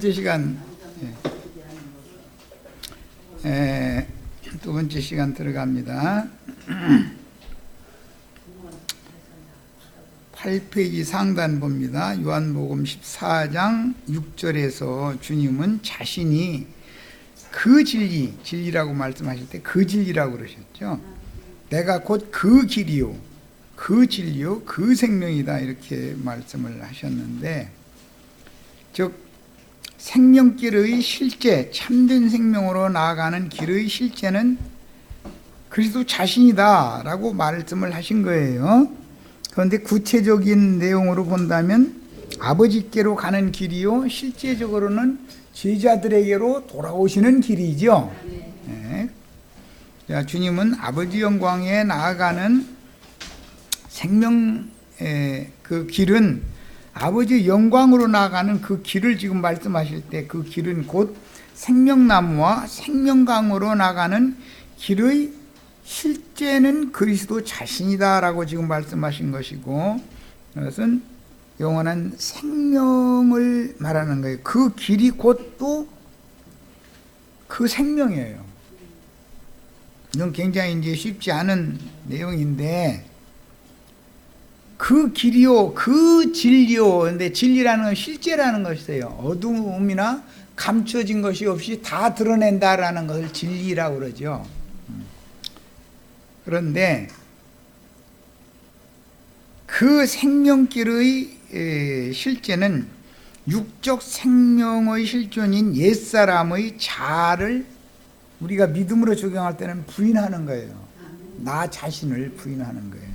번째 시간, 두 번째 시간 들어갑니다. 8페이지 상단 봅니다. 요한복음 14장 6절에서 주님은 자신이 그 진리라고 말씀하실 때 그 진리라고 그러셨죠. 내가 곧 그 길이요, 그 진리요, 그 생명이다 이렇게 말씀을 하셨는데, 즉 생명길의 실제, 참된 생명으로 나아가는 길의 실제는 그리스도 자신이다 라고 말씀을 하신 거예요. 그런데 구체적인 내용으로 본다면 아버지께로 가는 길이요, 실제적으로는 제자들에게로 돌아오시는 길이죠. 네. 자, 주님은 아버지 영광에 나아가는 생명의 그 길은, 아버지 영광으로 나아가는 그 길을 지금 말씀하실 때 그 길은 곧 생명나무와 생명강으로 나가는 길의 실제는 그리스도 자신이다라고 지금 말씀하신 것이고, 그것은 영원한 생명을 말하는 거예요. 그 길이 곧 또 그 생명이에요. 이건 굉장히 이제 쉽지 않은 내용인데, 그 길이요, 그 진리요. 근데 진리라는 건 실제라는 것이에요. 어두움이나 감춰진 것이 없이 다 드러낸다라는 것을 진리라고 그러죠. 그런데 그 생명길의 실제는 육적 생명의 실존인 옛사람의 자아를 우리가 믿음으로 적용할 때는 부인하는 거예요. 나 자신을 부인하는 거예요.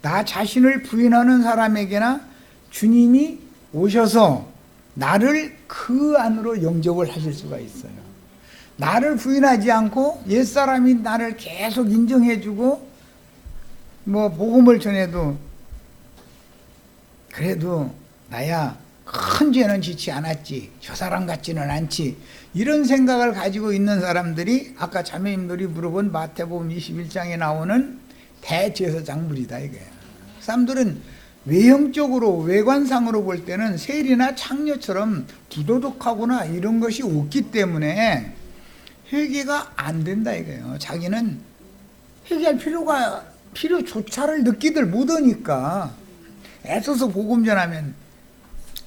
나 자신을 부인하는 사람에게나 주님이 오셔서 나를 그 안으로 영접을 하실 수가 있어요. 나를 부인하지 않고 옛사람이 나를 계속 인정해주고 복음을 전해도 그래도 나야 큰 죄는 짓지 않았지, 저 사람 같지는 않지, 이런 생각을 가지고 있는 사람들이 아까 자매님들이 물어본 마태복음 21장에 나오는 대제사장물이다 이거예요. 사람들은 외형적으로, 외관상으로 볼 때는 세리나 창녀처럼 부도덕하거나 이런 것이 없기 때문에 회개가 안 된다 이거예요. 자기는 회개할 필요조차를 느끼들 못하니까 애써서 복음 전하면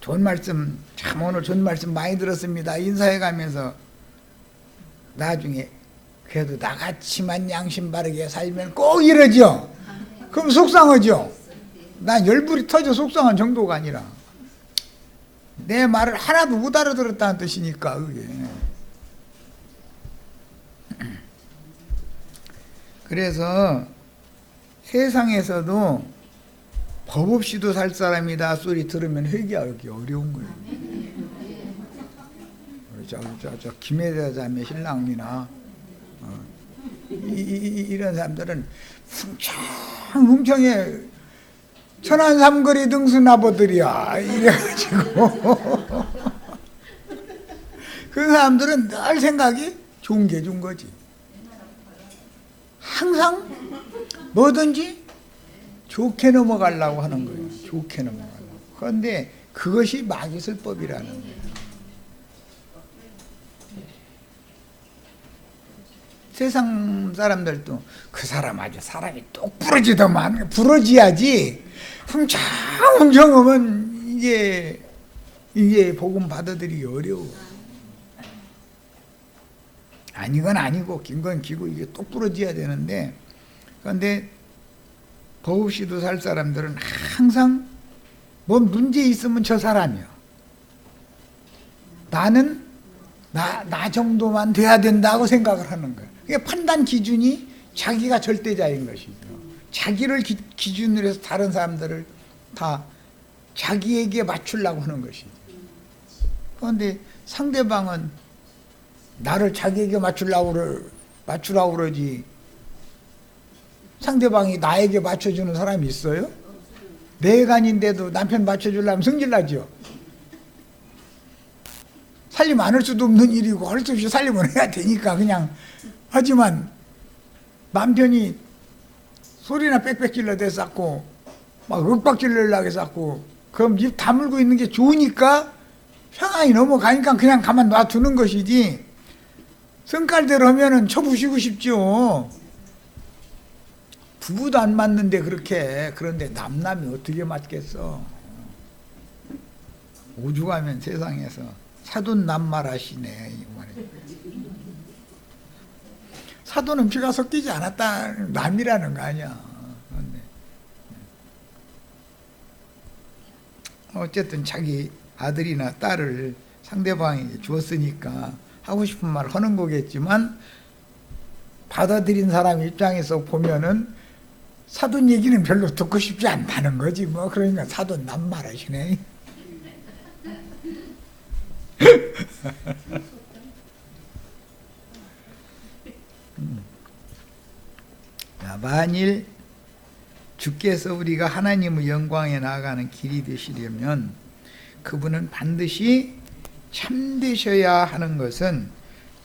좋은 말씀, 참 오늘 좋은 말씀 많이 들었습니다 인사해 가면서 나중에 그래도 나같이만 양심 바르게 살면 꼭 이러죠. 그럼 속상하죠. 난 열불이 터져 속상한 정도가 아니라 내 말을 하나도 못 알아들었다는 뜻이니까 그게. 그래서 세상에서도 법 없이도 살 사람이다 소리 들으면 회개하기 어려운 거예요. 저 김혜자 자매 신랑이나 이런 사람들은 흥청에 천안 삼거리 등수나보들이야 이래가지고 그 사람들은 늘 생각이 좋은 게 좋은 거지. 항상 뭐든지 좋게 넘어가려고 하는 거예요. 좋게 넘어가려고. 그런데 그것이 마귀술법이라는 거예요. 세상 사람들도 그 사람 아주 사람이 똑 부러지더만, 부러져야지 흥청하면 이게 복음 받아들이기 어려워. 아니건 아니고 긴 건 기고 이게 똑 부러져야 되는데, 그런데 법 없이도 살 사람들은 항상 뭔 문제 있으면 저 사람이요. 나는 나 정도만 돼야 된다고 생각을 하는 거예요. 그게 판단 기준이 자기가 절대자인 것이죠. 자기를 기준으로 해서 다른 사람들을 다 자기에게 맞추려고 하는 것이죠. 그런데 상대방은 나를 자기에게 맞추려고 그러지, 상대방이 나에게 맞춰주는 사람이 있어요? 내간인데도 남편 맞춰주려면 성질나죠. 살림 안 할 수도 없는 일이고 할 수 없이 살림을 해야 되니까 그냥 하지만, 남편이 소리나 빽빽 질러대 쌓고 막 윽박 질러려고 쌓고 그럼 입 다물고 있는 게 좋으니까 평안이 넘어가니까 그냥 가만 놔두는 것이지, 성깔대로 하면은 쳐부시고 싶죠. 부부도 안 맞는데 그렇게. 그런데 남남이 어떻게 맞겠어. 오죽하면 세상에서 사돈 남말하시네 이 말이에요. 사돈은 피가 섞이지 않았다 남이라는 거 아니야. 그런데 어쨌든 자기 아들이나 딸을 상대방에게 주었으니까 하고 싶은 말을 하는 거겠지만, 받아들인 사람 입장에서 보면은 사돈 얘기는 별로 듣고 싶지 않다는 거지 뭐. 그러니까 사돈 남말하시네. 만일 주께서 우리가 하나님의 영광에 나아가는 길이 되시려면 그분은 반드시 참되셔야 하는 것은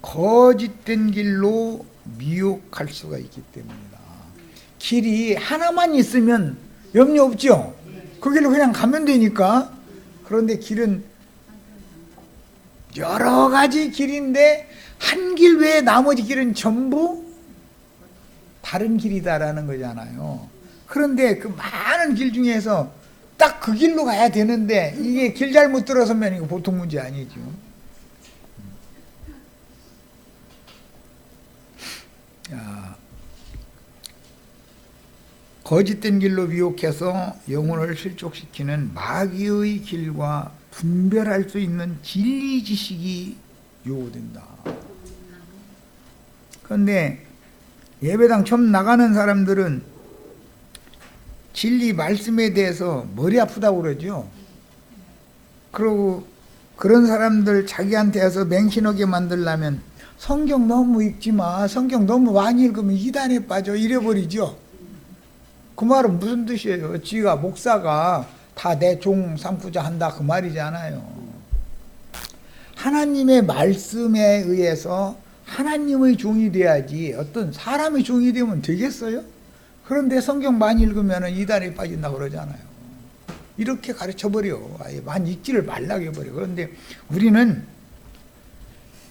거짓된 길로 미혹할 수가 있기 때문이다. 길이 하나만 있으면 염려 없죠. 그 길로 그냥 가면 되니까. 그런데 길은 여러 가지 길인데 한 길 외에 나머지 길은 전부 다른 길이다라는 거잖아요. 그런데 그 많은 길 중에서 딱 그 길로 가야 되는데 이게 길 잘못 들어서면 이거 보통 문제 아니죠. 거짓된 길로 미혹해서 영혼을 실족시키는 마귀의 길과 분별할 수 있는 진리 지식이 요구된다. 그런데 예배당 처음 나가는 사람들은 진리 말씀에 대해서 머리 아프다고 그러죠. 그리고 그런 사람들 자기한테 와서 맹신하게 만들려면 성경 너무 읽지 마, 성경 너무 많이 읽으면 이단에 빠져, 이래버리죠. 그 말은 무슨 뜻이에요? 지가 목사가 다 내 종 삼고자 한다 그 말이잖아요. 하나님의 말씀에 의해서 하나님의 종이 돼야지 어떤 사람의 종이 되면 되겠어요? 그런데 성경 많이 읽으면 이단에 빠진다고 그러잖아요. 이렇게 가르쳐버려. 아예 많이 읽지를 말라고 해버려. 그런데 우리는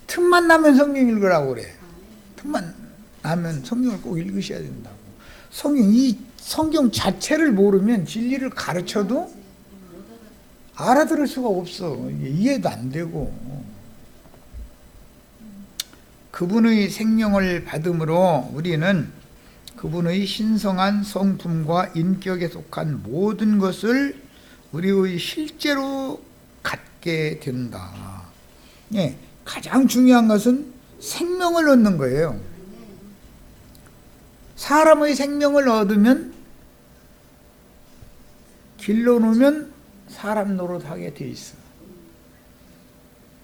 틈만 나면 성경 읽으라고 그래. 틈만 나면 성경을 꼭 읽으셔야 된다고. 이 성경 자체를 모르면 진리를 가르쳐도 알아들을 수가 없어. 이해도 안 되고. 그분의 생명을 받음으로 우리는 그분의 신성한 성품과 인격에 속한 모든 것을 우리의 실제로 갖게 된다. 예, 가장 중요한 것은 생명을 얻는 거예요. 사람의 생명을 얻으면 길러 놓으면 사람 노릇하게 돼 있어.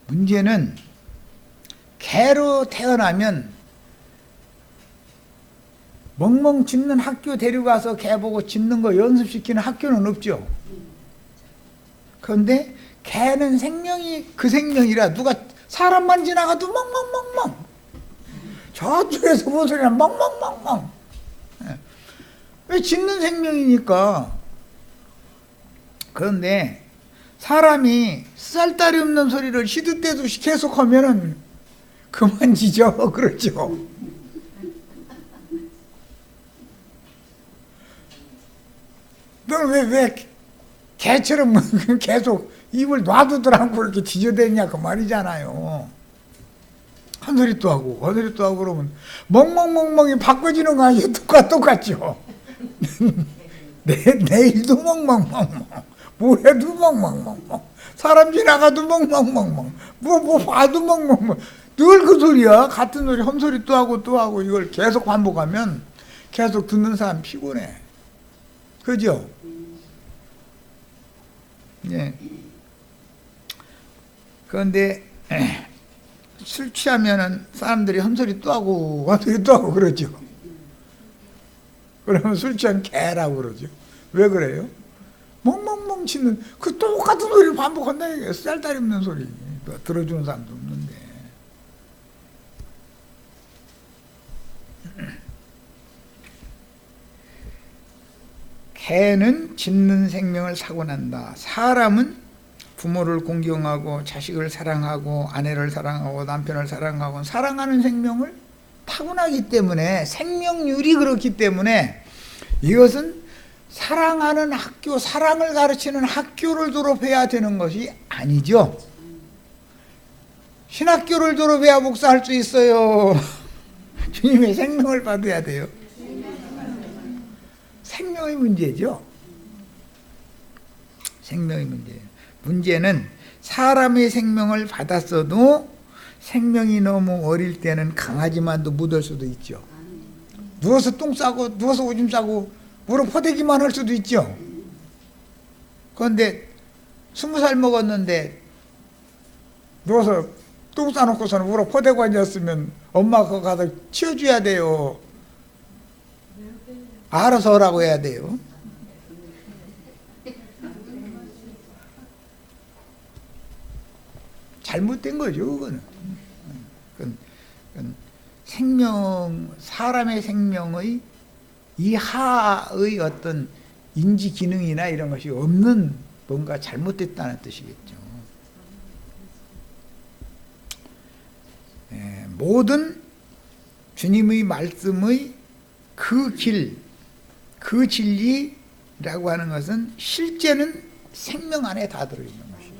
문제는 개로 태어나면 멍멍 짖는 학교 데려가서 개 보고 짖는 거 연습시키는 학교는 없죠. 그런데 개는 생명이 그 생명이라 누가 사람만 지나가도 멍멍멍멍, 저쪽에서 본 소리는 멍멍멍멍. 왜 짖는 생명이니까. 그런데 사람이 쓰잘데기 없는 소리를 시도 때도 계속 하면은 그만 짖어. 그렇죠. 너는 왜 개처럼 계속 입을 놔두더라고 그렇게 짖어대냐 그 말이잖아요. 한 소리 또 하고 한 소리 또 하고 그러면 멍멍멍멍이 바꿔지는 거 아니에요? 똑같죠. 내일도 멍멍멍멍, 모레도 멍멍멍멍, 사람 지나가도 멍멍멍멍, 뭐 봐도 멍멍멍, 늘 그 소리야. 같은 소리 한 소리 또 하고 이걸 계속 반복하면 계속 듣는 사람 피곤해. 그죠? 예. 그런데 술 취하면은 사람들이 헛소리 또 하고 헛소리 또 하고 그러죠. 그러면 술 취한 개라고 그러죠. 왜 그래요? 멍멍멍 치는 그 똑같은 소리를 반복한다 이게. 쌀다리 없는 소리 들어주는 사람도 없는데. 개는 짖는 생명을 사고 난다. 사람은 부모를 공경하고 자식을 사랑하고 아내를 사랑하고 남편을 사랑하고 사랑하는 생명을 타고나기 때문에 생명률이 그렇기 때문에 이것은 사랑하는 학교, 사랑을 가르치는 학교를 졸업해야 되는 것이 아니죠. 신학교를 졸업해야 목사할 수 있어요. 주님의 생명을 받아야 돼요. 생명의 문제죠. 생명의 문제예요. 문제는 사람의 생명을 받았어도 생명이 너무 어릴 때는 강아지만도 묻을 수도 있죠. 누워서 똥 싸고 누워서 오줌 싸고 무릎 포대기만 할 수도 있죠. 그런데 20살 먹었는데 누워서 똥 싸놓고서는 무릎 포대고 앉았으면 엄마가 그거 가서 치워줘야 돼요. 알아서 하라고 해야 돼요. 잘못된 거죠, 그거는. 그건 생명, 사람의 생명의 이하의 어떤 인지 기능이나 이런 것이 없는 뭔가 잘못됐다는 뜻이겠죠. 모든 주님의 말씀의 그 길, 그 진리라고 하는 것은 실제는 생명 안에 다 들어있는 것이다.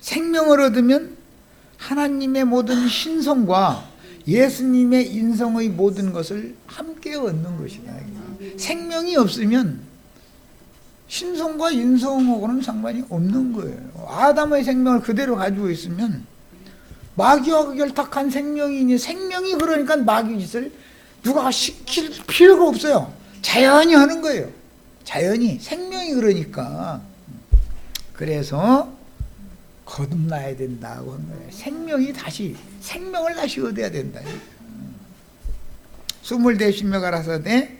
생명을 얻으면 하나님의 모든 신성과 예수님의 인성의 모든 것을 함께 얻는 것이다. 생명이 없으면 신성과 인성하고는 상관이 없는 거예요. 아담의 생명을 그대로 가지고 있으면 마귀와 결탁한 생명이니, 생명이 그러니까 마귀 짓을 누가 시킬 필요가 없어요. 자연히 하는 거예요. 자연히. 생명이 그러니까. 그래서 거듭나야 된다고 한 거예요. 생명을 다시 얻어야 된다. 24신명 가라사대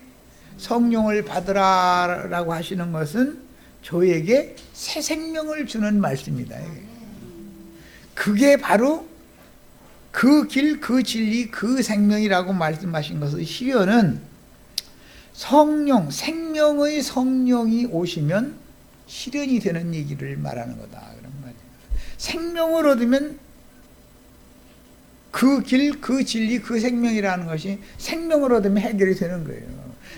성령을 받으라라고 하시는 것은 저에게 새 생명을 주는 말씀이다. 그게 바로 그 길, 그 진리, 그 생명이라고 말씀하신 것의 시연은 성령, 생명의 성령이 오시면 실현이 되는 얘기를 말하는 거다. 그런 말이에요. 생명을 얻으면 그 길, 그 진리, 그 생명이라는 것이 생명을 얻으면 해결이 되는 거예요.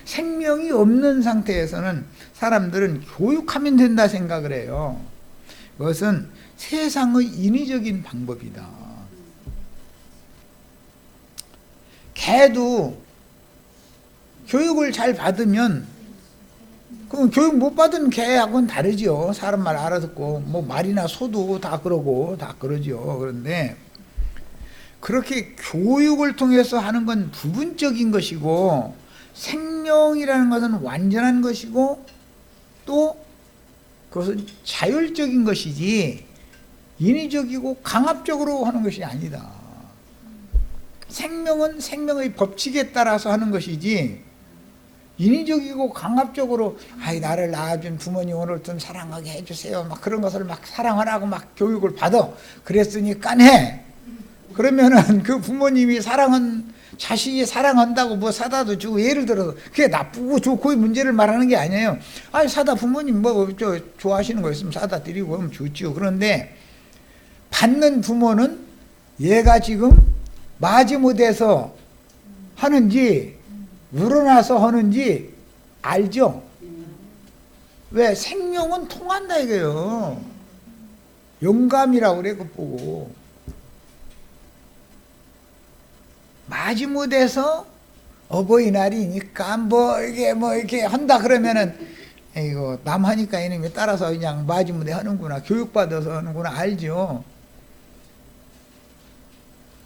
생명이 없는 상태에서는 사람들은 교육하면 된다 생각을 해요. 그것은 세상의 인위적인 방법이다. 개도 교육을 잘 받으면, 그럼 교육 못 받은 개하고는 다르죠. 사람 말 알아듣고, 뭐 말이나 소도 다 그러고 다 그러죠. 그런데 그렇게 교육을 통해서 하는 건 부분적인 것이고, 생명이라는 것은 완전한 것이고, 또 그것은 자율적인 것이지 인위적이고 강압적으로 하는 것이 아니다. 생명은 생명의 법칙에 따라서 하는 것이지 인위적이고 강압적으로 나를 낳아준 부모님 오늘 좀 사랑하게 해주세요. 막 그런 것을 막 사랑하라고 막 교육을 받아. 그랬으니까 해. 그러면은 그 부모님이 자식이 사랑한다고 뭐 사다도 주고, 예를 들어서 그게 나쁘고 좋고의 문제를 말하는 게 아니에요. 사다 부모님 좋아하시는 거 있으면 사다 드리고 하면 좋죠. 그런데 받는 부모는 얘가 지금 마지못해서 하는지 우러나서 하는지 알죠? 왜? 생명은 통한다 이거예요. 영감이라고 그래. 그거 보고 마지못해서 어버이날이니까 이렇게 한다 그러면은 이거 남 하니까 이놈이 따라서 그냥 마지못해 하는구나, 교육받아서 하는구나 알죠.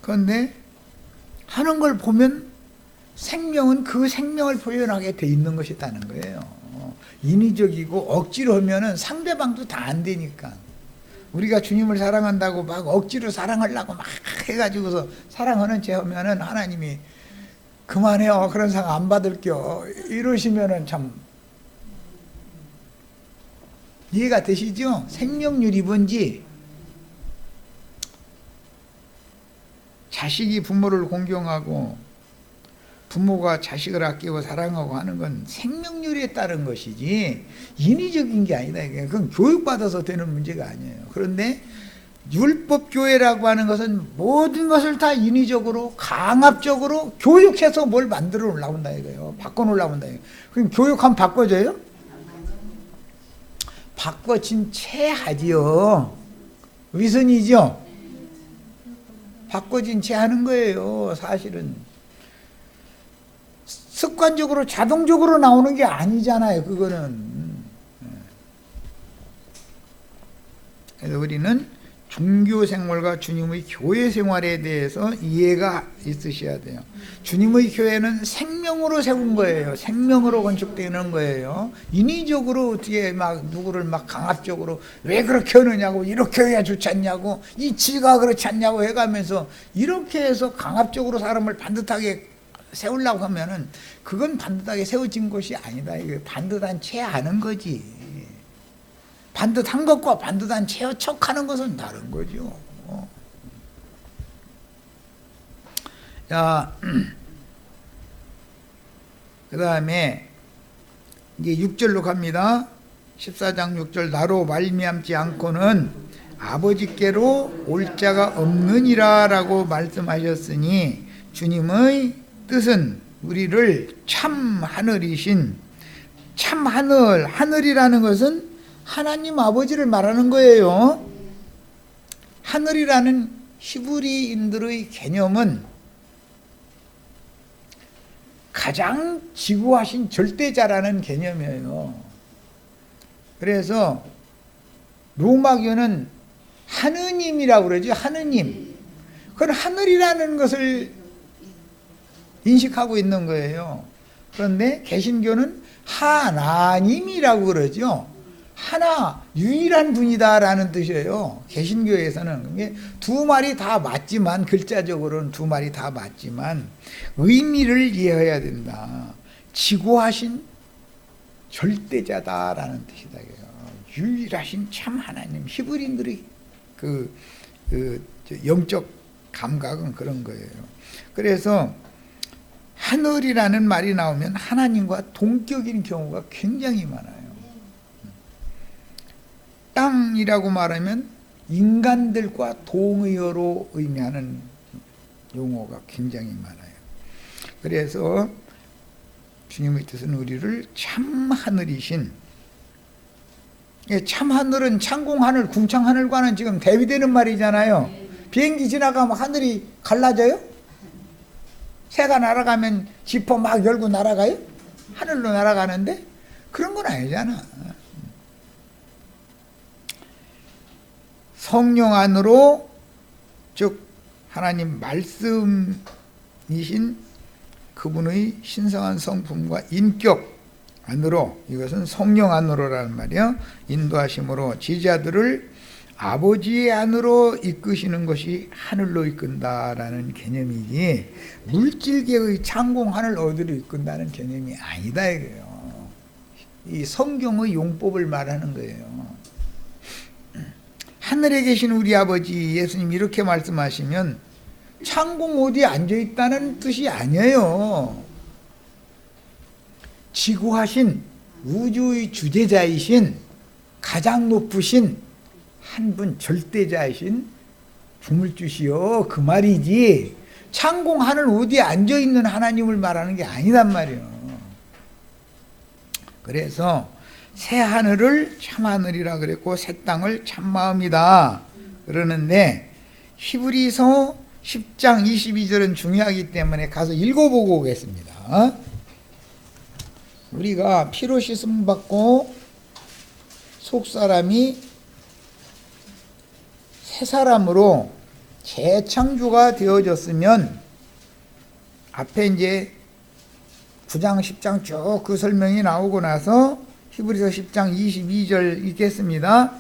그런데 하는 걸 보면 생명은 그 생명을 표현하게 돼 있는 것이라는 거예요. 인위적이고 억지로 하면은 상대방도 다 안 되니까. 우리가 주님을 사랑한다고 막 억지로 사랑하려고 막 해가지고서 사랑하는 체 하면은 하나님이 그만해요, 그런 상 안 받을게요 이러시면은 참 이해가 되시죠? 생명률이 뭔지. 자식이 부모를 공경하고 부모가 자식을 아끼고 사랑하고 하는 건 생명률에 따른 것이지 인위적인 게 아니다. 그건 교육받아서 되는 문제가 아니에요. 그런데 율법교회라고 하는 것은 모든 것을 다 인위적으로 강압적으로 교육해서 뭘 만들어 올라온다 이거예요. 바꿔 올라온다 이거예요. 그럼 교육하면 바꿔져요? 바꿔진 채 하지요. 위선이죠? 바꿔진 채 하는 거예요. 사실은 습관적으로 자동적으로 나오는 게 아니잖아요. 그거는. 그래서 우리는 종교 생활과 주님의 교회 생활에 대해서 이해가 있으셔야 돼요. 주님의 교회는 생명으로 세운 거예요. 생명으로 건축되는 거예요. 인위적으로 어떻게 막 누구를 막 강압적으로 왜 그렇게 하느냐고, 이렇게 해야 좋지 않냐고, 이 지가 그렇지 않냐고 해가면서 이렇게 해서 강압적으로 사람을 반듯하게 세우려고 하면은 그건 반듯하게 세워진 것이 아니다. 이게 반듯한 채 하는 거지. 반듯한 것과 반듯한 채 척하는 것은 다른 거죠. 자, 그 다음에 이제 6절로 갑니다. 14장 6절 나로 말미암지 않고는 아버지께로 올 자가 없느니라 라고 말씀하셨으니 주님의 뜻은 우리를 참 하늘이신 참 하늘, 하늘이라는 것은 하나님 아버지를 말하는 거예요. 하늘이라는 히브리인들의 개념은 가장 지구하신 절대자라는 개념이에요. 그래서 로마교는 하느님이라고 그러죠. 하느님. 그건 하늘이라는 것을 인식하고 있는 거예요. 그런데 개신교는 하나님이라고 그러죠. 하나, 유일한 분이다라는 뜻이에요. 개신교에서는. 그게 두 말이 다 맞지만, 글자적으로는 두 말이 다 맞지만, 의미를 이해해야 된다. 지고하신 절대자다라는 뜻이다. 유일하신 참 하나님. 히브리인들의 영적 감각은 그런 거예요. 그래서 하늘이라는 말이 나오면 하나님과 동격인 경우가 굉장히 많아요. 땅이라고 말하면 인간들과 동의어로 의미하는 용어가 굉장히 많아요. 그래서 주님의 뜻은 우리를 참 하늘이신, 참 하늘은 창공하늘, 궁창하늘과는 지금 대비되는 말이잖아요. 비행기 지나가면 하늘이 갈라져요? 새가 날아가면 지퍼 막 열고 날아가요? 하늘로 날아가는데? 그런 건 아니잖아. 성령 안으로, 즉 하나님 말씀이신 그분의 신성한 성품과 인격 안으로, 이것은 성령 안으로라는 말이에요. 인도하심으로 지자들을 아버지의 안으로 이끄시는 것이 하늘로 이끈다라는 개념이지 물질계의 창공 하늘 어디로 이끈다는 개념이 아니다 이거예요. 이 성경의 용법을 말하는 거예요. 하늘에 계신 우리 아버지, 예수님 이렇게 말씀하시면 창공 어디에 앉아있다는 뜻이 아니에요. 지구하신 우주의 주재자이신 가장 높으신 한 분 절대자이신 주물주시오 그 말이지, 창공 하늘 어디에 앉아있는 하나님을 말하는 게 아니란 말이에요. 그래서 새 하늘을 참 하늘이라 그랬고 새 땅을 참 마음이다 그러는데, 히브리서 10장 22절은 중요하기 때문에 가서 읽어보고 오겠습니다. 우리가 피로 씻음 받고 속사람이 새 사람으로 재창조가 되어졌으면, 앞에 이제 9장 10장 쭉 그 설명이 나오고 나서 히브리서 10장 22절 읽겠습니다.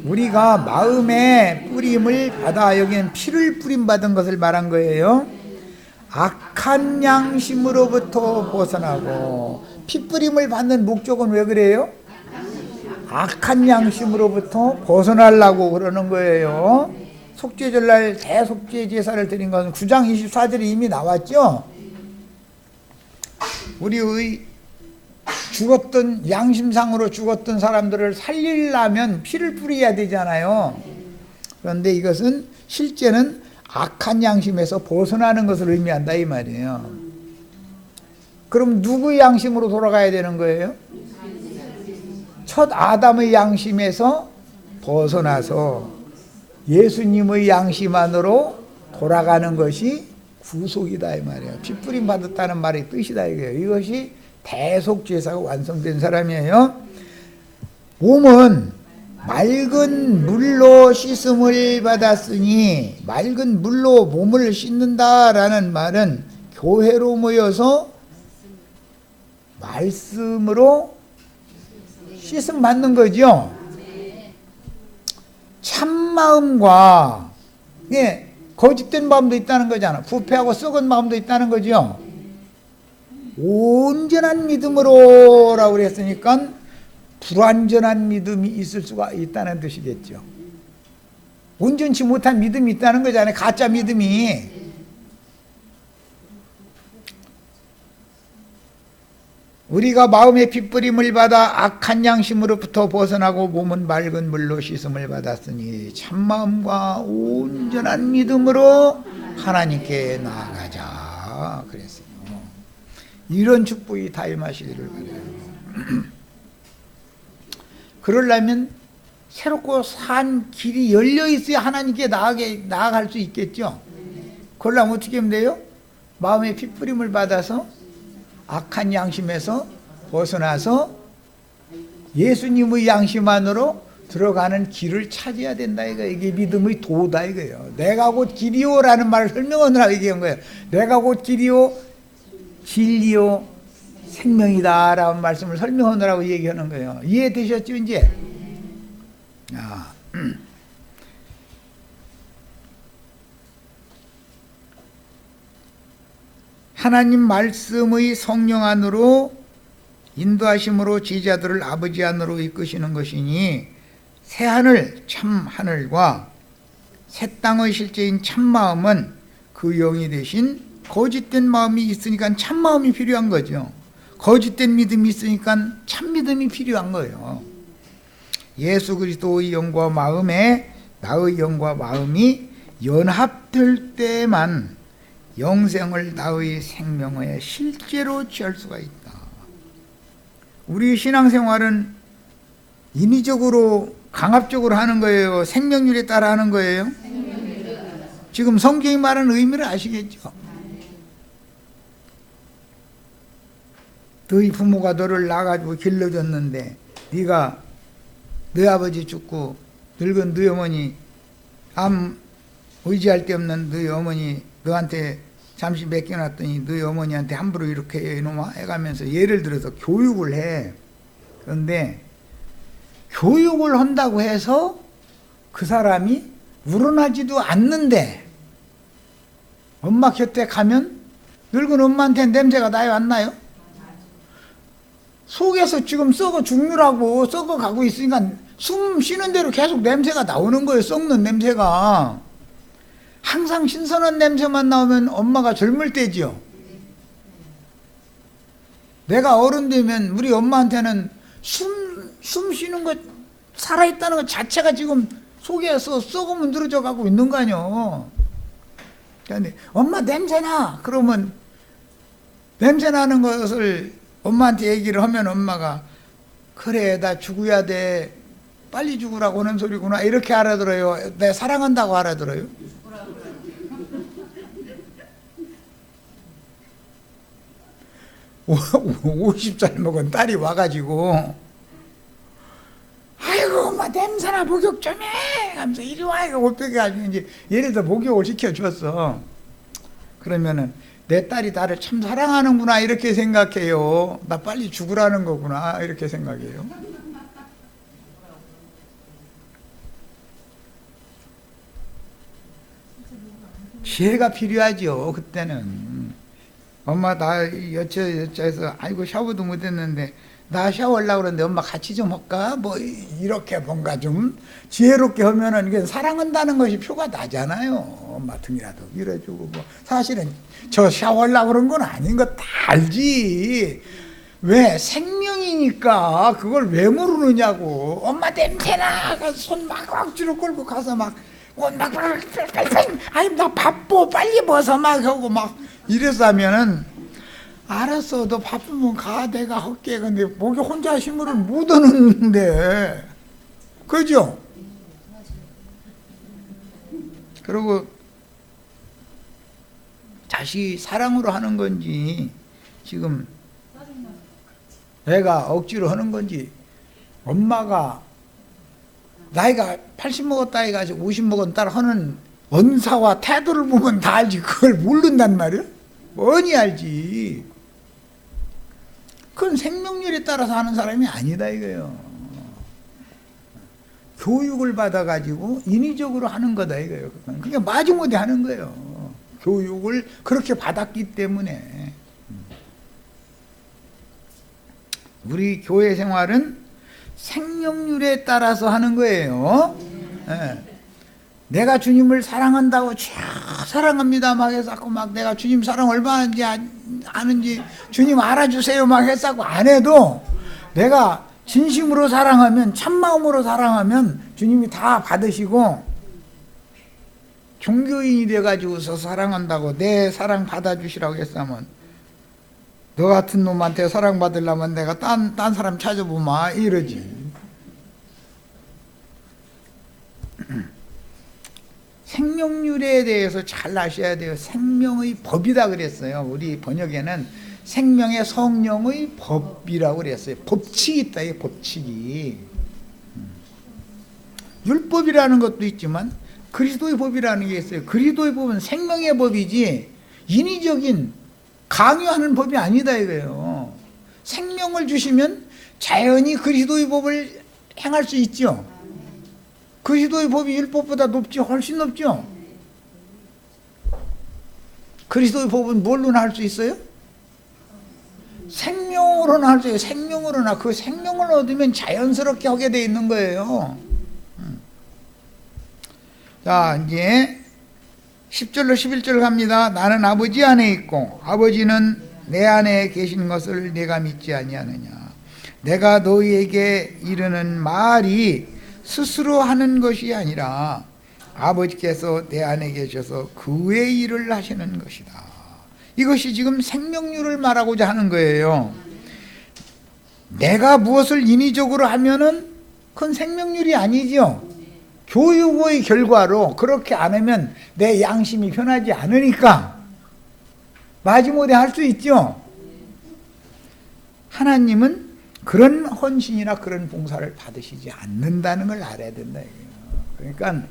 우리가 마음에 뿌림을 받아, 여기는 피를 뿌림 받은 것을 말한 거예요. 악한 양심으로부터 벗어나고, 피 뿌림을 받는 목적은 왜 그래요? 악한 양심으로부터 벗어나려고 그러는 거예요. 속죄절날 대속죄 제사를 드린 것은 9장 24절에 이미 나왔죠. 우리의 죽었던 양심상으로 죽었던 사람들을 살리려면 피를 뿌려야 되잖아요. 그런데 이것은 실제는 악한 양심에서 벗어나는 것을 의미한다 이 말이에요. 그럼 누구의 양심으로 돌아가야 되는 거예요? 첫 아담의 양심에서 벗어나서 예수님의 양심 안으로 돌아가는 것이 구속이다 이 말이에요. 핏부림 받았다는 말의 뜻이다 이거예요. 이것이 대속제사가 완성된 사람이에요. 몸은 맑은 물로 씻음을 받았으니, 맑은 물로 몸을 씻는다라는 말은 교회로 모여서 말씀으로 씻음 받는 거죠. 참마음과, 예, 거짓된 마음도 있다는 거잖아. 부패하고 썩은 마음도 있다는 거죠. 온전한 믿음으로 라고 그랬으니까 불완전한 믿음이 있을 수가 있다는 뜻이겠죠. 온전치 못한 믿음이 있다는 거잖아요. 가짜 믿음이. 우리가 마음의 핏부림을 받아 악한 양심으로부터 벗어나고 몸은 맑은 물로 씻음을 받았으니 참마음과 온전한 믿음으로 하나님께 나아가자 그랬어요. 이런 축복이 다 임하시기를 바라요. 그러려면 새롭고 산 길이 열려 있어야 하나님께 나아갈 수 있겠죠. 그러려면 어떻게 하면 돼요? 마음의 핏부림을 받아서 악한 양심에서 벗어나서 예수님의 양심 안으로 들어가는 길을 찾아야 된다 이거. 이게 믿음의 도다 이거예요. 내가 곧 길이요라는 말을 설명하느라고 얘기한 거예요. 내가 곧 길이요 진리요 생명이다 라는 말씀을 설명하느라고 얘기하는 거예요. 이해되셨죠 이제? 하나님 말씀의 성령 안으로 인도하심으로 제자들을 아버지 안으로 이끄시는 것이니 새하늘 참 하늘과 새 땅의 실제인 참마음은 그 영이 되신 거짓된 마음이 있으니까 참마음이 필요한 거죠. 거짓된 믿음이 있으니까 참믿음이 필요한 거예요. 예수 그리스도의 영과 마음에 나의 영과 마음이 연합될 때만 영생을 나의 생명에 실제로 취할 수가 있다. 우리 신앙생활은 인위적으로 강압적으로 하는 거예요? 생명률에 따라 하는 거예요? 지금 성경이 말하는 의미를 아시겠죠? 너희 부모가 너를 낳아가지고 길러줬는데 네가 너희 아버지 죽고 늙은 너희 어머니 암 의지할 데 없는 너희 어머니 너한테 잠시 맡겨놨더니 너희 어머니한테 함부로 이렇게 해 이놈아 해가면서 예를 들어서 교육을 해. 그런데 교육을 한다고 해서 그 사람이 우러나지도 않는데 엄마 곁에 가면 늙은 엄마한테 냄새가 나요 안 나요? 속에서 지금 썩어 죽느라고 썩어 가고 있으니까 숨 쉬는 대로 계속 냄새가 나오는 거예요. 썩는 냄새가. 항상 신선한 냄새만 나오면 엄마가 젊을 때지요. 내가 어른 되면 우리 엄마한테는 숨 쉬는 것, 살아있다는 것 자체가 지금 속에서 썩어 문드러져 가고 있는 거 아니요. 그런데 엄마 냄새나 그러면 냄새나는 것을 엄마한테 얘기를 하면 엄마가 그래 나 죽어야 돼 빨리 죽으라고 하는 소리구나 이렇게 알아들어요. 내 사랑한다고 알아들어요. 50살 먹은 딸이 와가지고 아이고 엄마 냄새나 목욕 좀 해 하면서 이리 와 이거 어떻게 이제 예를 들어 목욕을 시켜줬어. 그러면은 내 딸이 나를 참 사랑하는구나 이렇게 생각해요. 나 빨리 죽으라는 거구나 이렇게 생각해요. 지혜가 필요하죠. 그때는 엄마 나 여차여차해서 아이고 샤워도 못했는데 나 샤워하려고 그러는데 엄마 같이 좀 할까? 뭐 이렇게 뭔가 좀 지혜롭게 하면은 이게 사랑한다는 것이 표가 나잖아요. 엄마 등이라도 밀어주고 뭐. 사실은 저 샤워하려고 그런 건 아닌 거 다 알지. 왜? 생명이니까 그걸 왜 모르느냐고. 엄마 냄새나. 손 막 억지로 끌고 가서 막 아니 나 바빠 빨리 벗어 막 하고 막 이래서 하면은 알았어 너 바쁘면 가 내가 할게. 근데 목에 혼자 힘으로 못 얻는데 그죠? 그리고 자식이 사랑으로 하는 건지 지금 애가 억지로 하는 건지 엄마가 나이가 80 먹었다 해가지고 50 먹은 딸 하는 언사와 태도를 보면 다 알지. 그걸 모른단 말이야? 뻔히 알지. 그건 생명률에 따라서 하는 사람이 아니다 이거예요. 교육을 받아가지고 인위적으로 하는 거다 이거예요. 그게 마지못해 하는 거예요. 교육을 그렇게 받았기 때문에. 우리 교회 생활은 생명률에 따라서 하는 거예요. 네. 내가 주님을 사랑한다고 쫙 사랑합니다 막 해서 막 내가 주님 사랑 얼마나 아는지 주님 알아주세요 막 해서 안 해도 내가 진심으로 사랑하면 참마음으로 사랑하면 주님이 다 받으시고 종교인이 돼가지고서 사랑한다고 내 사랑 받아주시라고 했으면 너 같은 놈한테 사랑받으려면 내가 딴 사람 찾아보마 이러지. 생명률에 대해서 잘 아셔야 돼요. 생명의 법이다 그랬어요. 우리 번역에는 생명의 성령의 법이라고 그랬어요. 법칙이 있다. 이 법칙이. 율법이라는 것도 있지만 그리스도의 법이라는 게 있어요. 그리스도의 법은 생명의 법이지 인위적인 강요하는 법이 아니다 이거예요. 생명을 주시면 자연히 그리스도의 법을 행할 수 있죠. 그리스도의 법이 율법보다 높지 훨씬 높죠. 그리스도의 법은 뭘로나 할 수 있어요? 생명으로나 할 수 있어요. 생명으로나. 그 생명을 얻으면 자연스럽게 하게 돼 있는 거예요. 자 이제 10절로 11절 갑니다. 나는 아버지 안에 있고 아버지는 내 안에 계신 것을 내가 믿지 아니하느냐. 내가 너희에게 이르는 말이 스스로 하는 것이 아니라 아버지께서 내 안에 계셔서 그 외의 일을 하시는 것이다. 이것이 지금 생명률을 말하고자 하는 거예요. 내가 무엇을 인위적으로 하면은 그건 생명률이 아니죠. 교육의 결과로 그렇게 안 하면 내 양심이 편하지 않으니까 마지못해 할 수 있죠. 하나님은 그런 헌신이나 그런 봉사를 받으시지 않는다는 걸 알아야 된다. 그러니까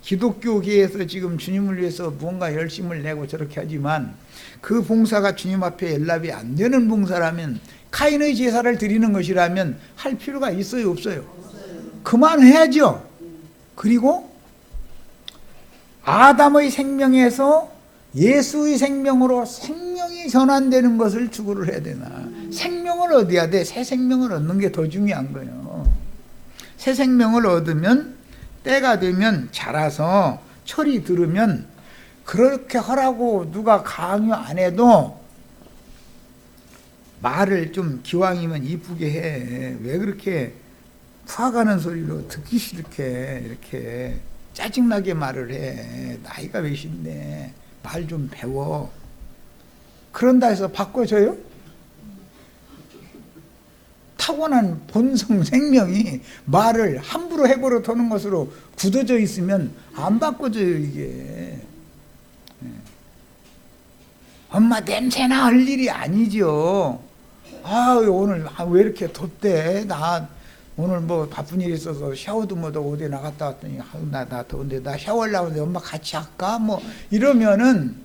기독교계에서 지금 주님을 위해서 무언가 열심을 내고 저렇게 하지만 그 봉사가 주님 앞에 연락이 안 되는 봉사라면 카인의 제사를 드리는 것이라면 할 필요가 있어요 없어요? 그만해야죠. 그리고 아담의 생명에서 예수의 생명으로 생명이 전환되는 것을 추구를 해야 되나. 생명을 얻어야 돼. 새 생명을 얻는 게 더 중요한 거예요. 새 생명을 얻으면 때가 되면 자라서 철이 들으면 그렇게 하라고 누가 강요 안 해도 말을 좀 기왕이면 이쁘게 해. 왜 그렇게 화가는 소리로 듣기 싫게 이렇게 짜증나게 말을 해. 나이가 몇인데 말 좀 배워. 그런다 해서 바꿔줘요? 타고난 본성 생명이 말을 함부로 해버려 도는 것으로 굳어져 있으면 안 바꿔줘요 이게. 엄마 냄새나 할 일이 아니죠. 오늘 왜 이렇게 덥대. 나 오늘 뭐 바쁜 일이 있어서 샤워도 못하고 어디 나갔다 왔더니 나 더운데 나 샤워하려고 하는데 엄마 같이 할까? 뭐 이러면은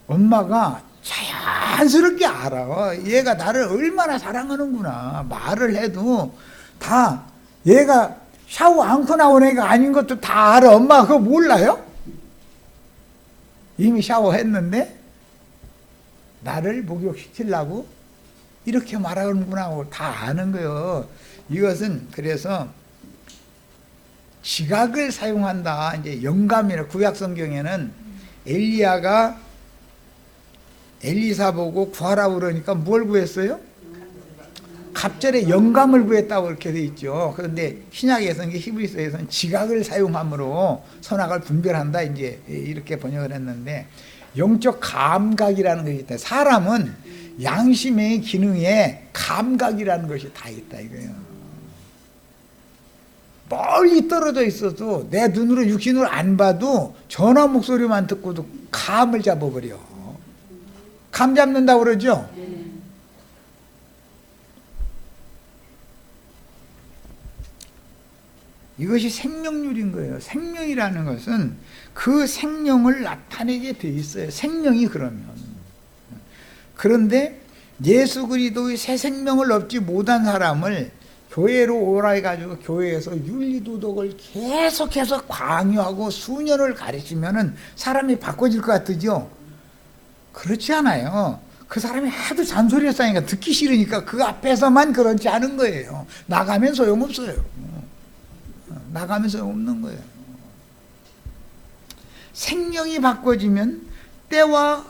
엄마가 자연스럽게 알아. 얘가 나를 얼마나 사랑하는구나. 말을 해도 다 얘가 샤워 않고 나온 애가 아닌 것도 다 알아. 엄마 그거 몰라요? 이미 샤워했는데 나를 목욕시키려고 이렇게 말하는구나 하고 다 아는 거예요. 이것은 그래서 지각을 사용한다. 이제 영감이라 구약 성경에는 엘리야가 엘리사 보고 구하라고 그러니까 뭘 구했어요? 갑절에 영감을 구했다고 그렇게 돼 있죠. 그런데 신약에서는, 히브리서에서는 지각을 사용함으로 선악을 분별한다 이제 이렇게 번역을 했는데, 영적 감각이라는 것이 있다. 사람은 양심의 기능에 감각이라는 것이 다 있다 이거예요. 멀리 떨어져 있어도 내 눈으로 육신으로 안 봐도 전화 목소리만 듣고도 감을 잡아버려. 감 잡는다고 그러죠. 이것이 생명률인 거예요. 생명이라는 것은 그 생명을 나타내게 돼 있어요. 생명이 그러면. 그런데 예수 그리스도의 새 생명을 얻지 못한 사람을 교회로 오라 해가지고 교회에서 윤리도덕을 계속해서 강요하고 수년을 가르치면은 사람이 바꿔질 것 같으죠? 그렇지 않아요. 그 사람이 하도 잔소리 했으니까 듣기 싫으니까 그 앞에서만 그렇지 않은 거예요. 나가면 소용없어요. 나가면 소용없는 거예요. 생명이 바꿔지면 때와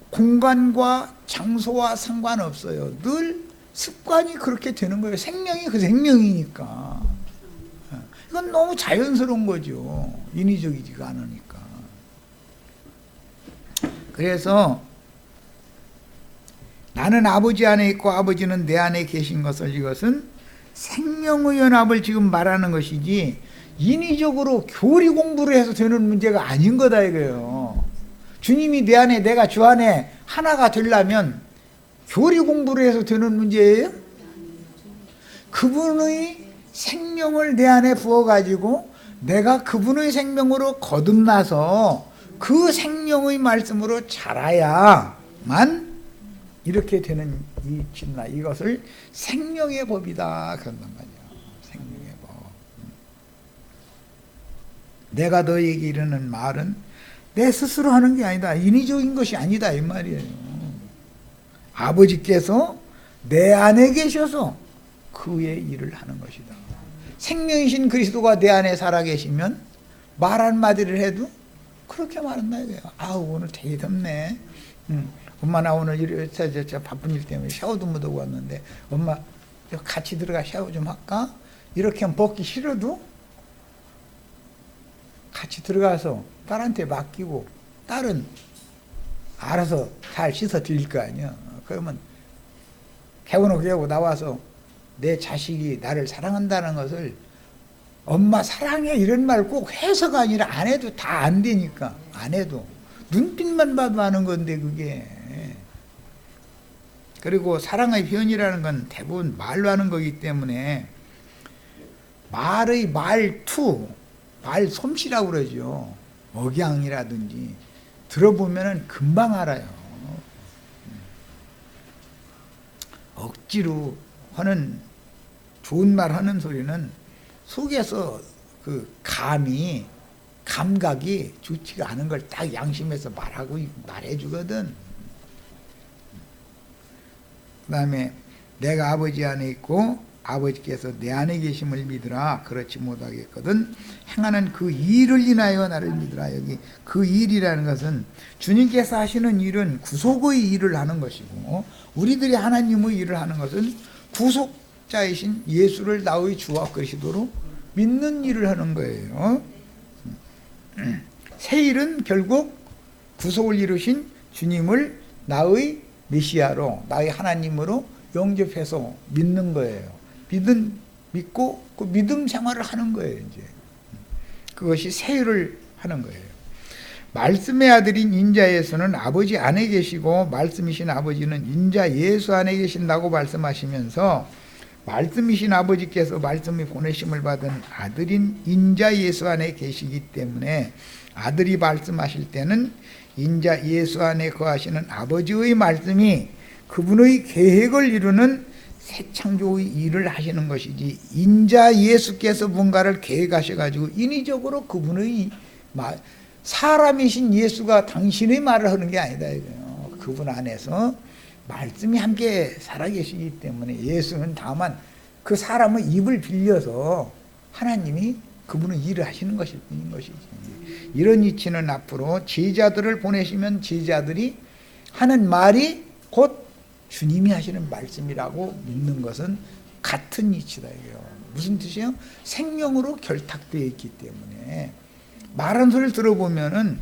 공간과 장소와 상관없어요. 늘 습관이 그렇게 되는 거예요. 생명이 그 생명이니까. 이건 너무 자연스러운 거죠. 인위적이지가 않으니까. 그래서 나는 아버지 안에 있고 아버지는 내 안에 계신 것을, 이것은 생명의 연합을 지금 말하는 것이지 인위적으로 교리 공부를 해서 되는 문제가 아닌 거다 이거예요. 주님이 내 안에, 내가 주 안에 하나가 되려면 교리 공부를 해서 되는 문제예요? 그분의 생명을 내 안에 부어가지고 내가 그분의 생명으로 거듭나서 그 생명의 말씀으로 자라야만 이렇게 되는 이 진나, 이것을 생명의 법이다 그런단 말이야. 생명의 법. 내가 너에게 이르는 말은 내 스스로 하는 게 아니다. 인위적인 것이 아니다 이 말이에요. 아버지께서 내 안에 계셔서 그의 일을 하는 것이다. 생명이신 그리스도가 내 안에 살아계시면 말 한마디를 해도 그렇게 말한다 이거예요. 아우 오늘 되게 덥네. 엄마 나 오늘 저 바쁜 일 때문에 샤워도 못 하고 왔는데 엄마 같이 들어가 샤워 좀 할까? 이렇게 하면 벗기 싫어도 같이 들어가서 딸한테 맡기고 딸은 알아서 잘 씻어 드릴 거 아니야. 그러면 개운하게 하고 나와서 내 자식이 나를 사랑한다는 것을 엄마 사랑해 이런 말 꼭 해서가 아니라 안 해도 다 안 되니까. 안 해도 눈빛만 봐도 아는 건데 그게. 그리고 사랑의 표현이라는 건 대부분 말로 하는 거기 때문에 말의 말투, 말 솜씨라고 그러죠. 억양이라든지 들어보면은 금방 알아요. 억지로 하는 좋은 말 하는 소리는 속에서 그 감각이 좋지가 않은 걸 딱 양심에서 말해주거든. 그 다음에 내가 아버지 안에 있고 아버지께서 내 안에 계심을 믿으라. 그렇지 못하겠거든 행하는 그 일을 인하여 나를 믿으라. 여기 그 일이라는 것은 주님께서 하시는 일은 구속의 일을 하는 것이고, 우리들이 하나님의 일을 하는 것은 구속자이신 예수를 나의 주와 그리스도로 믿는 일을 하는 거예요. 새 일은 결국 구속을 이루신 주님을 나의 메시아로, 나의 하나님으로 영접해서 믿는 거예요. 믿고 그 믿음 생활을 하는 거예요. 이제 그것이 새 일을 하는 거예요. 말씀의 아들인 인자 예수는 아버지 안에 계시고 말씀이신 아버지는 인자 예수 안에 계신다고 말씀하시면서, 말씀이신 아버지께서 말씀이 보내심을 받은 아들인 인자 예수 안에 계시기 때문에 아들이 말씀하실 때는 인자 예수 안에 거하시는 아버지의 말씀이 그분의 계획을 이루는 새 창조의 일을 하시는 것이지, 인자 예수께서 뭔가를 계획하셔가지고 인위적으로 그분의 사람이신 예수가 당신의 말을 하는 게 아니다 이거예요. 그분 안에서 말씀이 함께 살아계시기 때문에 예수는 다만 그 사람의 입을 빌려서 하나님이 그분은 일을 하시는 것일 뿐인 것이지. 이런 이치는 앞으로 제자들을 보내시면 제자들이 하는 말이 곧 주님이 하시는 말씀이라고 믿는 것은 같은 이치다 이게요. 무슨 뜻이에요? 생명으로 결탁되어 있기 때문에 말하는 소리를 들어보면은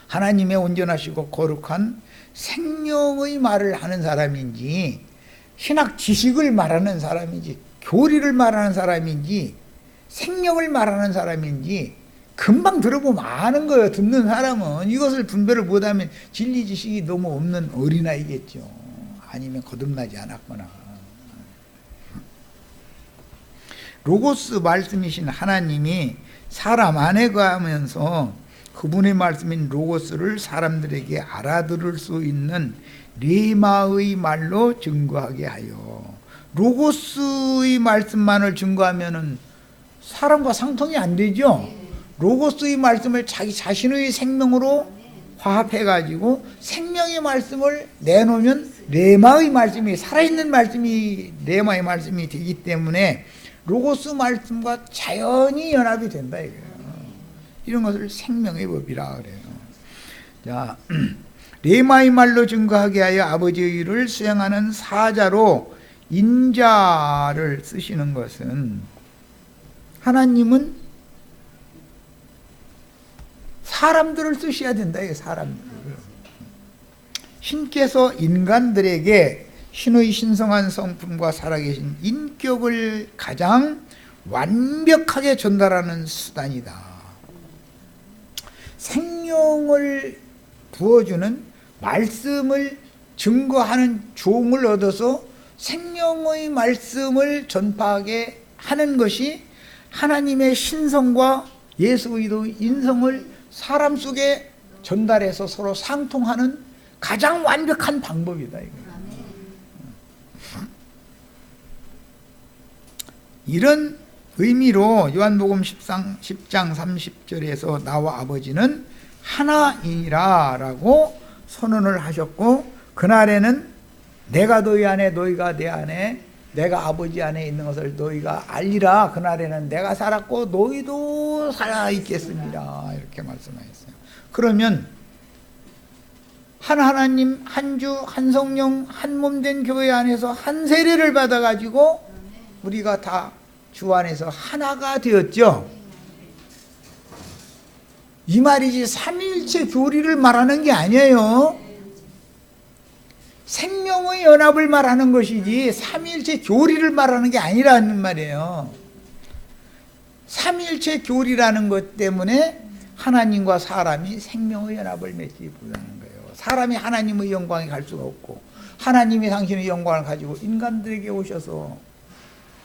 하나님의 온전하시고 거룩한 생명의 말을 하는 사람인지 신학 지식을 말하는 사람인지 교리를 말하는 사람인지 생명을 말하는 사람인지 금방 들어보면 아는 거예요. 듣는 사람은 이것을 분별을 못하면 진리 지식이 너무 없는 어린아이겠죠. 아니면 거듭나지 않았거나. 로고스 말씀이신 하나님이 사람 안에 거하면서 그분의 말씀인 로고스를 사람들에게 알아들을 수 있는 레마의 말로 증거하게 하여. 로고스의 말씀만을 증거하면은 사람과 상통이 안 되죠. 로고스의 말씀을 자기 자신의 생명으로 화합해가지고 생명의 말씀을 내놓으면 레마의 말씀이, 살아있는 말씀이 레마의 말씀이 되기 때문에 로고스 말씀과 자연히 연합이 된다 이거예요. 이런 것을 생명의 법이라 그래요. 자, 레마의 말로 증거하게 하여 아버지의 일을 수행하는 사자로 인자를 쓰시는 것은 하나님은 사람들을 쓰셔야 된다. 사람들을. 신께서 인간들에게 신의 신성한 성품과 살아계신 인격을 가장 완벽하게 전달하는 수단이다. 생명을 부어주는 말씀을 증거하는 종을 얻어서 생명의 말씀을 전파하게 하는 것이 하나님의 신성과 예수의 인성을 사람 속에 전달해서 서로 상통하는 가장 완벽한 방법이다. 이런 의미로 요한복음 10장 30절에서 나와 아버지는 하나이니라 라고 선언을 하셨고, 그날에는 내가 너희 안에 너희가 내 안에 내가 아버지 안에 있는 것을 너희가 알리라. 그날에는 내가 살았고 너희도 살아있겠습니다. 이렇게 말씀하셨어요. 그러면 한 하나님, 한 주, 한 성령, 한 몸 된 교회 안에서 한 세례를 받아가지고 우리가 다 주 안에서 하나가 되었죠. 이 말이지 삼위일체 교리를 말하는 게 아니에요. 생명의 연합을 말하는 것이지 삼위일체 교리를 말하는 게 아니라는 말이에요. 삼위일체 교리라는 것 때문에 하나님과 사람이 생명의 연합을 맺지 못하는 거예요. 사람이 하나님의 영광에 갈 수가 없고 하나님이 당신의 영광을 가지고 인간들에게 오셔서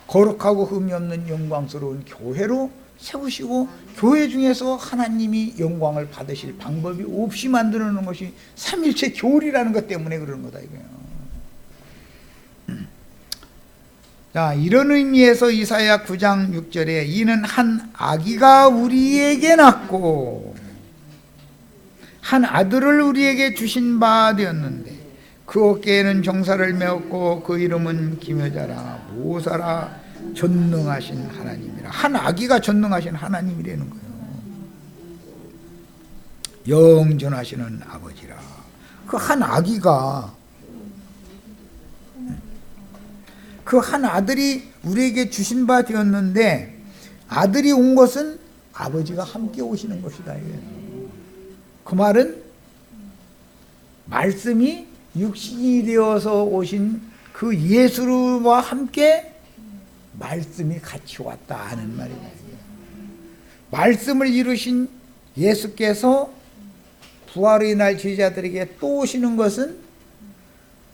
거룩하고 흠이 없는 영광스러운 교회로 세우시고 교회 중에서 하나님이 영광을 받으실 방법이 없이 만들어 놓은 것이 삼일체 교리라는 것 때문에 그러는 거다 이거예요. 자, 이런 의미에서 이사야 9장 6절에 이는 한 아기가 우리에게 낳고 한 아들을 우리에게 주신 바 되었는데 그 어깨에는 정사를 메었고 그 이름은 기묘자라 모사라 전능하신 하나님이라. 한 아기가 전능하신 하나님이라는 거예요. 영전하시는 아버지라. 그 한 아기가, 그 한 아들이 우리에게 주신 바 되었는데 아들이 온 것은 아버지가 함께 오시는 것이다. 그 말은 말씀이 육신이 되어서 오신 그 예수와 함께 말씀이 같이 왔다 하는 말이다. 말씀을 이루신 예수께서 부활의 날 제자들에게 또 오시는 것은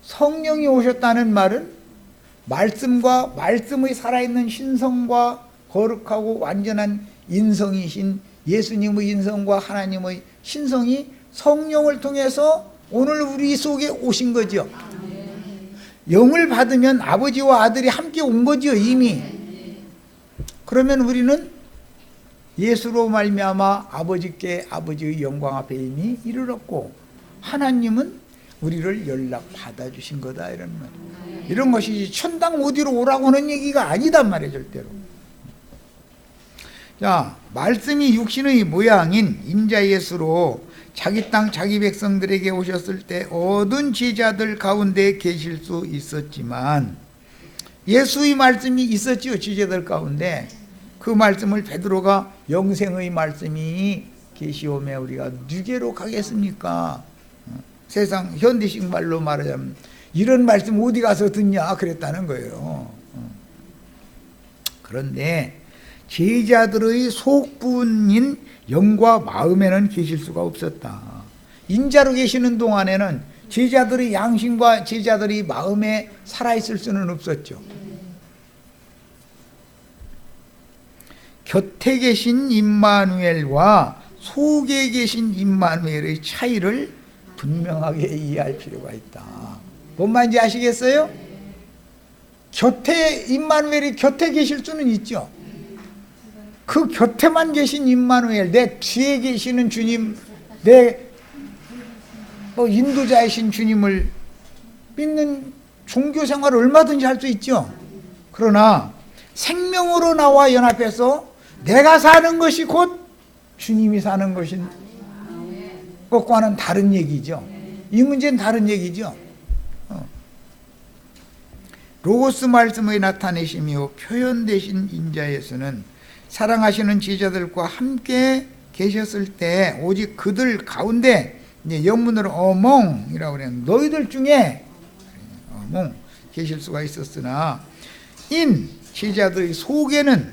성령이 오셨다는 말은 말씀과 말씀의 살아있는 신성과 거룩하고 완전한 인성이신 예수님의 인성과 하나님의 신성이 성령을 통해서 오늘 우리 속에 오신 거죠. 영을 받으면 아버지와 아들이 함께 온 거죠 이미. 그러면 우리는 예수로 말미암아 아버지께 아버지의 영광 앞에 이미 이르렀고 하나님은 우리를 연락 받아주신 거다 이런 말이에요. 이런 것이 천당 어디로 오라고 하는 얘기가 아니단 말이에요 절대로. 자, 말씀이 육신의 모양인 인자 예수로 자기 땅 자기 백성들에게 오셨을 때 얻은 제자들 가운데 계실 수 있었지만 예수의 말씀이 있었지요. 제자들 가운데 그 말씀을 베드로가 영생의 말씀이 계시오매 우리가 누게로 가겠습니까? 세상 현대식 말로 말하자면 이런 말씀 어디 가서 듣냐 그랬다는 거예요. 그런데 제자들의 속분인 영과 마음에는 계실 수가 없었다. 인자로 계시는 동안에는 제자들의 양심과 제자들의 마음에 살아있을 수는 없었죠. 곁에 계신 임마누엘과 속에 계신 임마누엘의 차이를 분명하게 이해할 필요가 있다. 뭔 말인지 아시겠어요? 곁에 임마누엘이 곁에 계실 수는 있죠. 그 곁에만 계신 임마누엘, 내 뒤에 계시는 주님, 내 인도자이신 주님을 믿는 종교 생활을 얼마든지 할 수 있죠. 그러나 생명으로 나와 연합해서 내가 사는 것이 곧 주님이 사는 것인 것과는 다른 얘기죠. 이 문제는 다른 얘기죠. 로고스 말씀의 나타내심이요 표현되신 인자 예수는 사랑하시는 제자들과 함께 계셨을 때 오직 그들 가운데 이제 영문으로 어몽이라고 그래요. 너희들 중에 어몽 계실 수가 있었으나 인 제자들의 속에는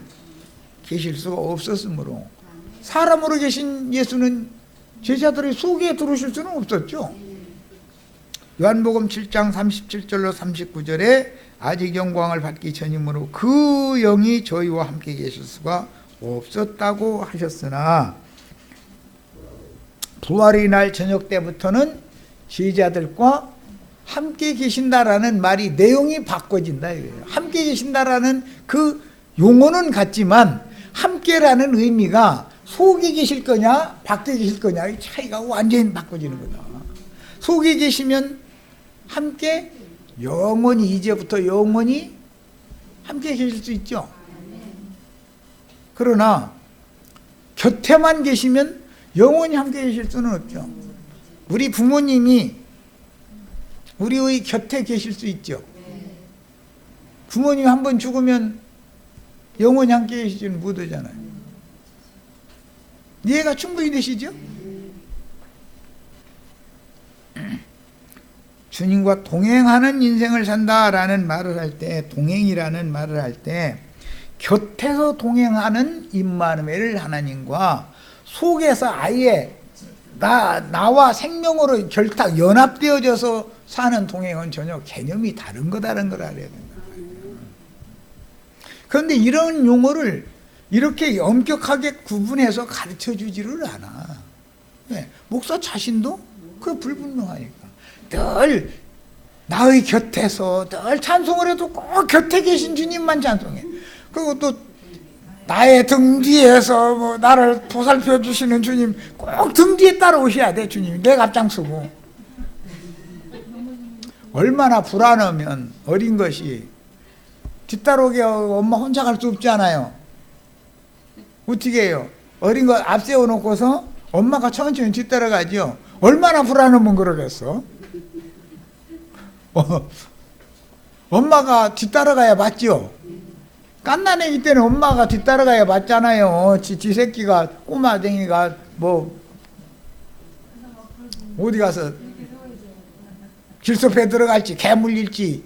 계실 수가 없었으므로 사람으로 계신 예수는 제자들의 속에 들어오실 수는 없었죠. 요한복음 7장 37절로 39절에 아직 영광을 받기 전이므로 그 영이 저희와 함께 계실 수가 없었다고 하셨으나 부활의 날 저녁 때부터는 제자들과 함께 계신다라는 말이 내용이 바꿔진다 이거예요. 함께 계신다라는 그 용어는 같지만 함께라는 의미가 속에 계실 거냐 밖에 계실 거냐의 차이가 완전히 바꿔지는 거다. 속에 계시면 함께 영원히 이제부터 영원히 함께 계실 수 있죠. 그러나 곁에만 계시면 영원히 함께 계실 수는 없죠. 우리 부모님이 우리의 곁에 계실 수 있죠. 부모님이 한번 죽으면 영원히 함께 계시지는 못하잖아요. 이해가 충분히 되시죠? 주님과 동행하는 인생을 산다라는 말을 할 때, 동행이라는 말을 할 때 곁에서 동행하는 임마누엘 하나님과 속에서 아예 나와 생명으로 결탁 연합되어져서 사는 동행은 전혀 개념이 다른 거다라는 걸 알아야 된다. 그런데 이런 용어를 이렇게 엄격하게 구분해서 가르쳐 주지를 않아. 네, 목사 자신도 그 불분명하니까 늘 나의 곁에서 늘 찬송을 해도 꼭 곁에 계신 주님만 찬송해. 그리고 또 나의 등 뒤에서 뭐 나를 보살펴 주시는 주님 꼭 등 뒤에 따라오셔야 돼. 주님이 내가 앞장서고. 얼마나 불안하면 어린 것이 뒤따라오게 엄마 혼자 갈 수 없잖아요. 어떻게 해요? 어린 거 앞세워 놓고서 엄마가 천천히 뒤따라가죠. 얼마나 불안하면 그러겠어? 엄마가 뒤따라가야 맞죠? 갓난애기 때는 엄마가 뒤따라가야 맞잖아요. 지 새끼가 꼬마댕이가 뭐 어디 가서 길섭에 들어갈지 개 물릴지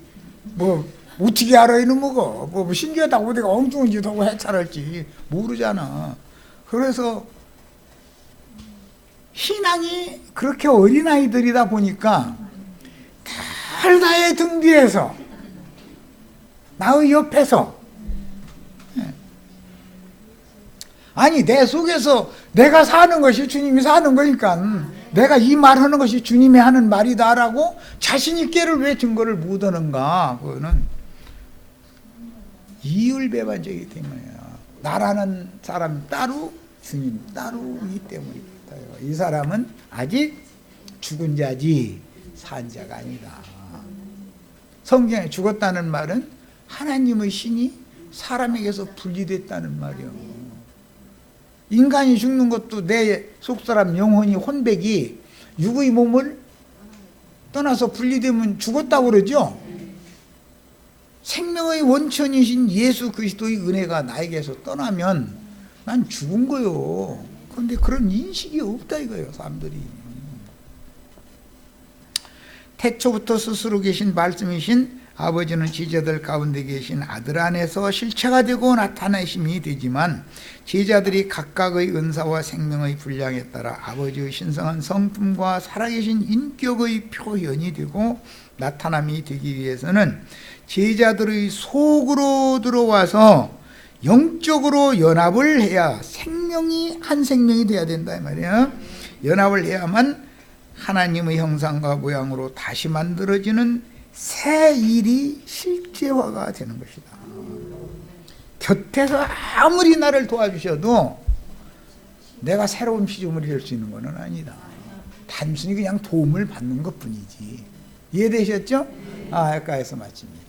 뭐 어떻게 알아 이놈의 뭐 신기하다고 어디가 엉뚱한 짓 하고 해찰할지 모르잖아. 그래서 신앙이 그렇게 어린아이들이다 보니까 늘 나의 등 뒤에서 나의 옆에서 아니 내 속에서 내가 사는 것이 주님이 사는 거니까 내가 이 말하는 것이 주님이 하는 말이다라고 자신 있게를 왜 증거를 못 하는가. 그거는 이율배반적이기 때문이야. 나라는 사람 따로 주님 따로이기 때문이다. 이 사람은 아직 죽은 자지 산 자가 아니다. 성경에 죽었다는 말은 하나님의 신이 사람에게서 분리됐다는 말이요. 인간이 죽는 것도 내 속사람 영혼이 혼백이 육의 몸을 떠나서 분리되면 죽었다고 그러죠. 생명의 원천이신 예수 그리스도의 은혜가 나에게서 떠나면 난 죽은 거요. 그런데 그런 인식이 없다 이거예요, 사람들이. 태초부터 스스로 계신 말씀이신 아버지는 제자들 가운데 계신 아들 안에서 실체가 되고 나타내심이 되지만 제자들이 각각의 은사와 생명의 분량에 따라 아버지의 신성한 성품과 살아계신 인격의 표현이 되고 나타남이 되기 위해서는 제자들의 속으로 들어와서 영적으로 연합을 해야 생명이 한 생명이 돼야 된다 이 말이야. 연합을 해야만 하나님의 형상과 모양으로 다시 만들어지는 새 일이 실제화가 되는 것이다. 곁에서 아무리 나를 도와주셔도 내가 새로운 피조물이 될 수 있는 것은 아니다. 단순히 그냥 도움을 받는 것뿐이지. 이해되셨죠? 여기까지서 마칩니다.